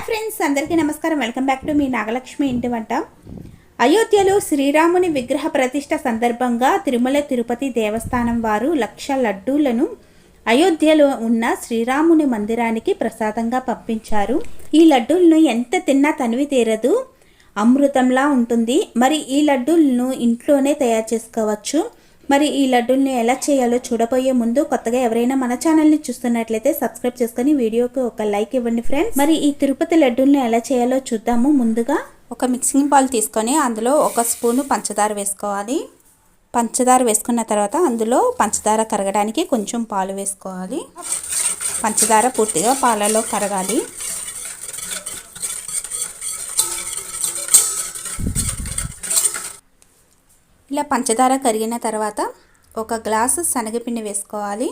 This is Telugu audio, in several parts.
ఫ్రెండ్స్, అందరికీ నమస్కారం. Welcome back to me Nagalakshmi ఇంటి వంట. అయోధ్యలో శ్రీరాముని విగ్రహ ప్రతిష్ట సందర్భంగా తిరుమల తిరుపతి దేవస్థానం వారు 1,00,000 లడ్డూలను అయోధ్యలో ఉన్న శ్రీరాముని మందిరానికి ప్రసాదంగా పంపించారు. ఈ లడ్డూలను ఎంత తిన్నా తనివి తీరదు, అమృతంలా ఉంటుంది. మరి ఈ లడ్డూలను ఇంట్లోనే తయారు చేసుకోవచ్చు. మరి ఈ లడ్డూల్ని ఎలా చేయాలో చూడబోయే ముందు కొత్తగా ఎవరైనా మన ఛానల్ని చూస్తున్నట్లయితే సబ్స్క్రైబ్ చేసుకొని వీడియోకి ఒక లైక్ ఇవ్వండి ఫ్రెండ్స్. మరి ఈ తిరుపతి లడ్డూల్ని ఎలా చేయాలో చూద్దాము. ముందుగా ఒక మిక్సింగ్ బౌల్ తీసుకొని అందులో 1 స్పూను పంచదార వేసుకోవాలి. పంచదార వేసుకున్న తర్వాత అందులో పంచదార కరగడానికి కొంచెం పాలు వేసుకోవాలి. పంచదార పూర్తిగా పాలలో కరగాలి. ఇలా పంచదార కరిగిన తర్వాత 1 గ్లాసు శనగపిండి వేసుకోవాలి.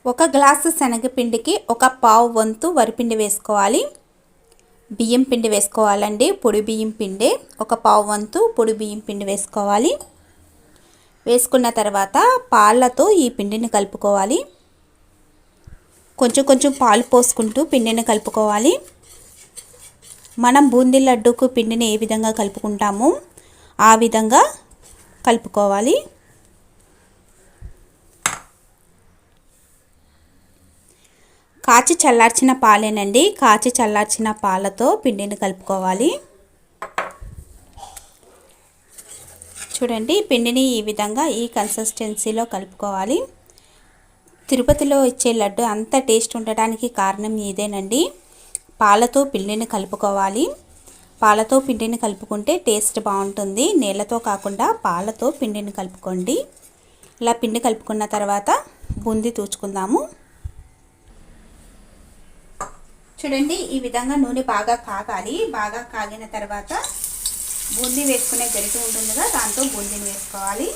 ఒక గ్లాసు శనగపిండికి 1/4 వంతు వరిపిండి వేసుకోవాలి. బియ్యం పిండి వేసుకోవాలండి, పొడి బియ్యం పిండి. 1/4 వంతు పొడి బియ్యం పిండి వేసుకోవాలి. వేసుకున్న తర్వాత పాలతో ఈ పిండిని కలుపుకోవాలి. కొంచెం పాలు పోసుకుంటూ పిండిని కలుపుకోవాలి. మనం బూందీ లడ్డూకు పిండిని ఏ విధంగా కలుపుకుంటామో ఆ విధంగా కలుపుకోవాలి. కాచి చల్లార్చిన పాలేనండి. కాచి చల్లార్చిన పాలతో పిండిని కలుపుకోవాలి. చూడండి, పిండిని ఈ విధంగా ఈ కన్సిస్టెన్సీలో కలుపుకోవాలి. తిరుపతిలో ఇచ్చే లడ్డు అంత టేస్ట్ ఉండడానికి కారణం ఇదేనండి. పాలతో పిండిని కలుపుకోవాలి. పాలతో పిండిని కలుపుకుంటే టేస్ట్ బాగుంటుంది. నీళ్ళతో కాకుండా పాలతో పిండిని కలుపుకోండి. ఇలా పిండి కలుపుకున్న తర్వాత బూందీ తూచుకుందాము. చూడండి, ఈ విధంగా నూనె బాగా కాగాలి. బాగా కాగిన తర్వాత బూందీ వేసుకునే గరిటె ఉంటుందిగా, దాంతో బూందీని వేసుకోవాలి.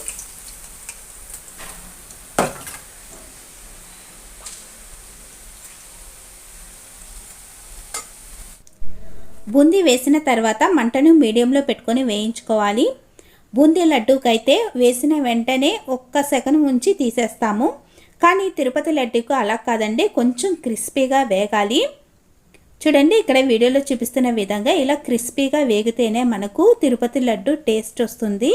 బూందీ వేసిన తర్వాత మంటను మీడియంలో పెట్టుకొని వేయించుకోవాలి. బూందీ లడ్డూకైతే వేసిన వెంటనే 1 సెకండ్ ఉంచి తీసేస్తాము. కానీ తిరుపతి లడ్డూకు అలా కాదండి, కొంచెం క్రిస్పీగా వేగాలి. చూడండి, ఇక్కడ వీడియోలో చూపిస్తున్న విధంగా ఇలా క్రిస్పీగా వేగితేనే మనకు తిరుపతి లడ్డు టేస్ట్ వస్తుంది.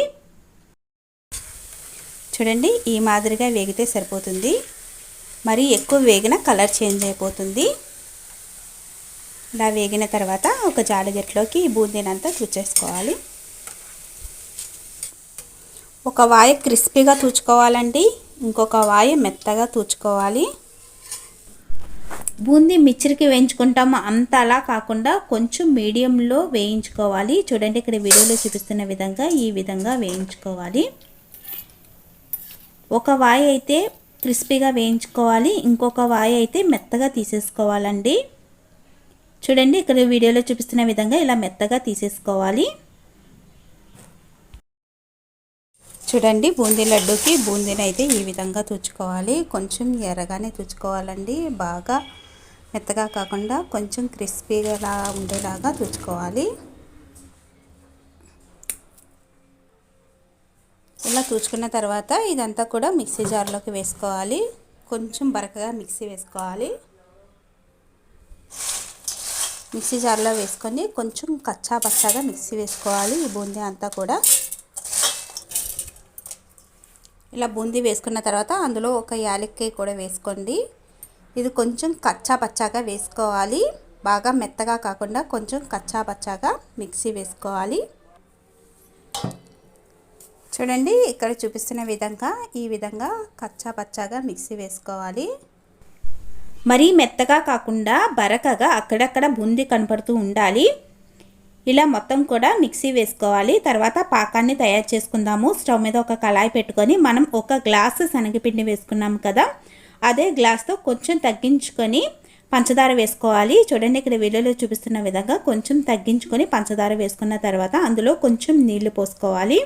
చూడండి, ఈ మాదిరిగా వేగితే సరిపోతుంది. మరి ఎక్కువ వేగిన కలర్ చేంజ్ అయిపోతుంది. ఇలా వేగిన తర్వాత ఒక జాడిగట్లోకి ఈ బూందీనంతా తూచేసుకోవాలి. ఒక వాయ క్రిస్పీగా తూచుకోవాలండి, ఇంకొక వాయ మెత్తగా తూచుకోవాలి. బూందీ మిక్చర్కి వేయించుకుంటాము అంత అలా కాకుండా కొంచెం మీడియంలో వేయించుకోవాలి. చూడండి, ఇక్కడ వీడియోలో చూపిస్తున్న విధంగా ఈ విధంగా వేయించుకోవాలి. ఒక వాయ అయితే క్రిస్పీగా వేయించుకోవాలి, ఇంకొక వాయ అయితే మెత్తగా తీసేసుకోవాలండి. చూడండి, ఇక్కడ వీడియోలో చూపిస్తున్న విధంగా ఇలా మెత్తగా తీసేసుకోవాలి. చూడండి, బూందీ లడ్డూకి బూందీని అయితే ఈ విధంగా తుచ్చుకోవాలి. కొంచెం ఎర్రగానే తుచ్చుకోవాలండి, బాగా మెత్తగా కాకుండా కొంచెం క్రిస్పీగా ఉండేలాగా తుచ్చుకోవాలి. ఇలా తుచ్చుకున్న తర్వాత ఇదంతా కూడా మిక్సీ జార్లోకి వేసుకోవాలి. కొంచెం బరకగా మిక్సీ వేసుకోవాలి. మిక్సీ జార్లో వేసుకొని కొంచెం కచ్చా పచ్చాగా మిక్సీ వేసుకోవాలి. ఈ బూందీ అంతా కూడా ఇలా బూందీ వేసుకున్న తర్వాత అందులో 1 యాలక్కాయ కూడా వేసుకోండి. ఇది కొంచెం కచ్చా పచ్చాగా వేసుకోవాలి, బాగా మెత్తగా కాకుండా కొంచెం కచ్చా పచ్చాగా మిక్సీ వేసుకోవాలి. చూడండి, ఇక్కడ చూపిస్తున్న విధంగా ఈ విధంగా కచ్చా పచ్చాగా మిక్సీ వేసుకోవాలి. మరీ మెత్తగా కాకుండా బరకగా అక్కడక్కడ బూందీ కనపడుతూ ఉండాలి. ఇలా మొత్తం కూడా మిక్సీ వేసుకోవాలి. తర్వాత పాకాన్ని తయారు చేసుకుందాము. స్టవ్ మీద ఒక కళాయి పెట్టుకొని మనం 1 గ్లాసు శనగపిండి వేసుకున్నాము కదా, అదే గ్లాస్తో కొంచెం తగ్గించుకొని పంచదార వేసుకోవాలి. చూడండి, ఇక్కడ వీడియోలో చూపిస్తున్న విధంగా కొంచెం తగ్గించుకొని పంచదార వేసుకున్న తర్వాత అందులో కొంచెం నీళ్లు పోసుకోవాలి.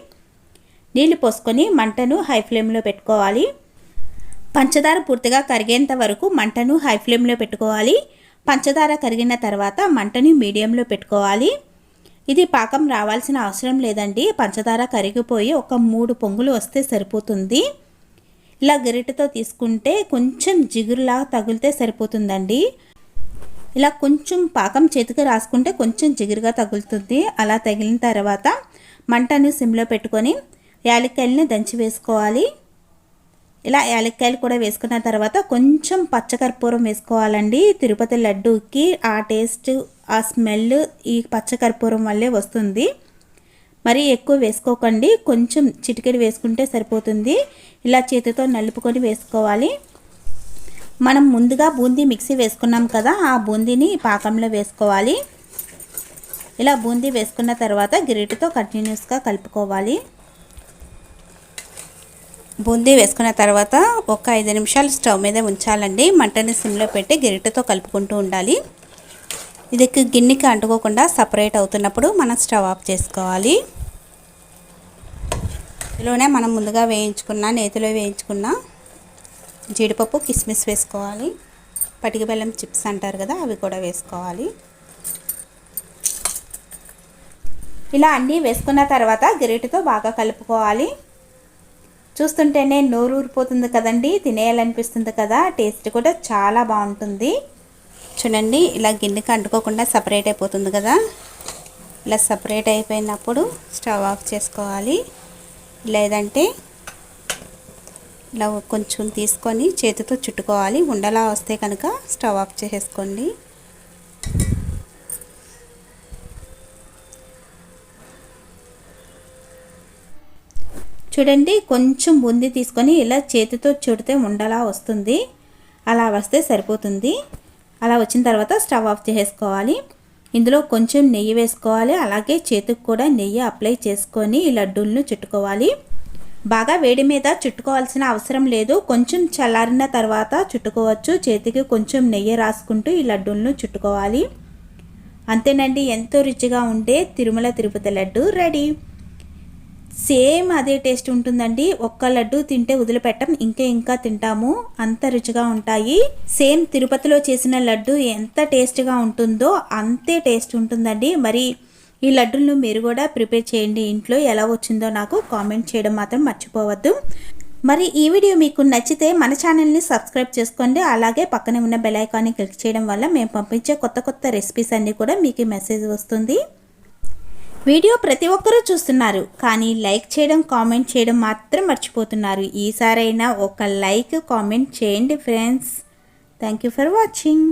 నీళ్లు పోసుకొని మంటను హై ఫ్లేమ్లో పెట్టుకోవాలి. పంచదార పూర్తిగా కరిగేంత వరకు మంటను హై ఫ్లేమ్లో పెట్టుకోవాలి. పంచదార కరిగిన తర్వాత మంటని మీడియంలో పెట్టుకోవాలి. ఇది పాకం రావాల్సిన అవసరం లేదండి, పంచదార కరిగిపోయి 1 3 పొంగులు వస్తే సరిపోతుంది. ఇలా గరిటెతో తీసుకుంటే కొంచెం జిగురులా తగిలితే సరిపోతుందండి. ఇలా కొంచెం పాకం చేతికి రాసుకుంటే కొంచెం జిగురుగా తగులుతుంది. అలా తగిలిన తర్వాత మంటని సిమ్లో పెట్టుకొని యాలక్కాయలని దంచి వేసుకోవాలి. ఇలా యాలక్కాయలు కూడా వేసుకున్న తర్వాత కొంచెం పచ్చకర్పూరం వేసుకోవాలండి. తిరుపతి లడ్డూకి ఆ టేస్ట్, ఆ స్మెల్ ఈ పచ్చకర్పూరం వల్లే వస్తుంది. మరి ఎక్కువ వేసుకోకండి, కొంచెం చిటికెడు వేసుకుంటే సరిపోతుంది. ఇలా చేతితో నలుపుకొని వేసుకోవాలి. మనం ముందుగా బూందీ మిక్సీ వేసుకున్నాం కదా, ఆ బూందీని పాకంలో వేసుకోవాలి. ఇలా బూందీ వేసుకున్న తర్వాత గరిటెతో కంటిన్యూస్గా కలుపుకోవాలి. బూందీ వేసుకున్న తర్వాత ఒక 5 నిమిషాలు స్టవ్ మీద ఉంచాలండి. మంటని సిమ్లో పెట్టి గరిటెతో కలుపుకుంటూ ఉండాలి. ఇది గిన్నెకి అంటుకోకుండా సపరేట్ అవుతున్నప్పుడు మనం స్టవ్ ఆఫ్ చేసుకోవాలి. ఇందులోనే మనం ముందుగా నేతిలో వేయించుకున్న జీడిపప్పు, కిస్మిస్ వేసుకోవాలి. పటిక బెల్లం చిప్స్ అంటారు కదా, అవి కూడా వేసుకోవాలి. ఇలా అన్నీ వేసుకున్న తర్వాత గరిటెతో బాగా కలుపుకోవాలి. చూస్తుంటేనే నోరు ఊరిపోతుంది కదండి, తినేయాలనిపిస్తుంది కదా. టేస్ట్ కూడా చాలా బాగుంటుంది. చూడండి, ఇలా గిన్నెకి అంటుకోకుండా సపరేట్ అయిపోతుంది కదా. ఇలా సపరేట్ అయిపోయినప్పుడు స్టవ్ ఆఫ్ చేసుకోవాలి. లేదంటే ఇలా కొంచెం తీసుకొని చేతితో చుట్టుకోవాలి. ఉండలా వస్తే కనుక స్టవ్ ఆఫ్ చేసేసుకోండి. చూడండి, కొంచెం బూందీ తీసుకొని ఇలా చేతితో చుడితే ఉండలా వస్తుంది. అలా వస్తే సరిపోతుంది. అలా వచ్చిన తర్వాత స్టవ్ ఆఫ్ చేసేసుకోవాలి. ఇందులో కొంచెం నెయ్యి వేసుకోవాలి. అలాగే చేతికి కూడా నెయ్యి అప్లై చేసుకొని ఈ లడ్డూలను చుట్టుకోవాలి. బాగా వేడి మీద చుట్టుకోవాల్సిన అవసరం లేదు, కొంచెం చల్లారిన తర్వాత చుట్టుకోవచ్చు. చేతికి కొంచెం నెయ్యి రాసుకుంటూ ఈ లడ్డూలను చుట్టుకోవాలి. అంతేనండి, ఎంతో రుచిగా ఉండే తిరుమల తిరుపతి లడ్డు రెడీ. సేమ్ అదే టేస్ట్ ఉంటుందండి. ఒక్క లడ్డు తింటే వదిలిపెట్టం, ఇంకా తింటాము, అంత రుచిగా ఉంటాయి. సేమ్ తిరుపతిలో చేసిన లడ్డు ఎంత టేస్ట్గా ఉంటుందో అంతే టేస్ట్ ఉంటుందండి. మరి ఈ లడ్డూలను మీరు కూడా ప్రిపేర్ చేయండి ఇంట్లో. ఎలా వచ్చిందో నాకు కామెంట్ చేయడం మాత్రం మర్చిపోవద్దు. మరి ఈ వీడియో మీకు నచ్చితే మన ఛానల్ని సబ్స్క్రైబ్ చేసుకోండి. అలాగే పక్కనే ఉన్న బెల్ ఐకాన్ని క్లిక్ చేయడం వల్ల మేము పంపించే కొత్త రెసిపీస్ అన్నీ కూడా మీకు మెసేజ్ వస్తుంది. వీడియో ప్రతి ఒక్కరూ చూస్తున్నారు, కానీ లైక్ చేయడం, కామెంట్ చేయడం మాత్రం మర్చిపోతున్నారు. ఈసారైనా ఒక లైక్, కామెంట్ చేయండి friends. Thank you for watching.